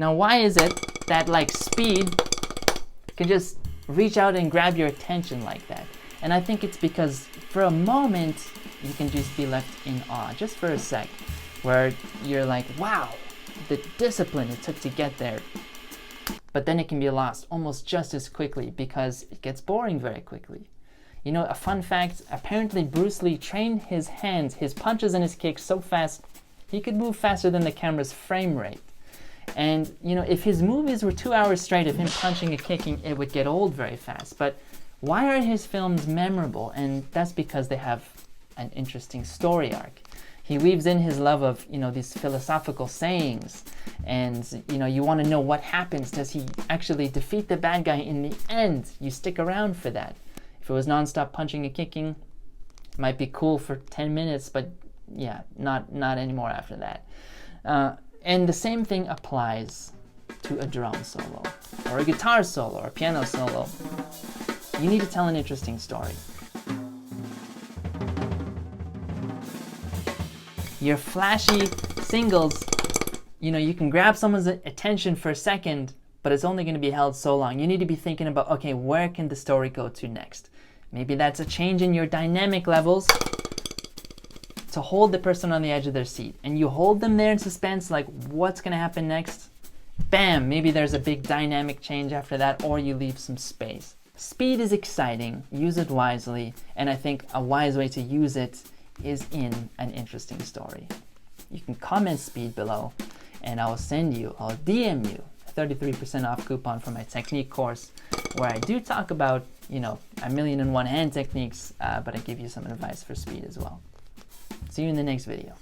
Now, why is it that like speed can just reach out and grab your attention like that? And I think it's because for a moment, you can just be left in awe, just for a sec, where you're like, wow, the discipline it took to get there. But then it can be lost almost just as quickly because it gets boring very quickly. You know, a fun fact, apparently Bruce Lee trained his hands, his punches and his kicks so fast, he could move faster than the camera's frame rate. And, you know, if his movies were 2 hours straight of him punching and kicking, it would get old very fast. But why are his films memorable? And that's because they have an interesting story arc. He weaves in his love of, you know, these philosophical sayings. And, you know, you want to know what happens. Does he actually defeat the bad guy in the end? You stick around for that. If it was nonstop punching and kicking, it might be cool for 10 minutes, but yeah, not anymore after that. And the same thing applies to a drum solo, or a guitar solo, or a piano solo. You need to tell an interesting story. Your flashy singles, you know, you can grab someone's attention for a second, but it's only going to be held so long. You need to be thinking about, okay, where can the story go to next? Maybe that's a change in your dynamic levels to hold the person on the edge of their seat. And you hold them there in suspense, like what's going to happen next? Bam, maybe there's a big dynamic change after that, or you leave some space. Speed is exciting, use it wisely, and I think a wise way to use it is in an interesting story. You can comment speed below, and I'll DM you a 33% off coupon for my technique course, where I do talk about, you know, 1,000,001 hand techniques, but I give you some advice for speed as well. See you in the next video.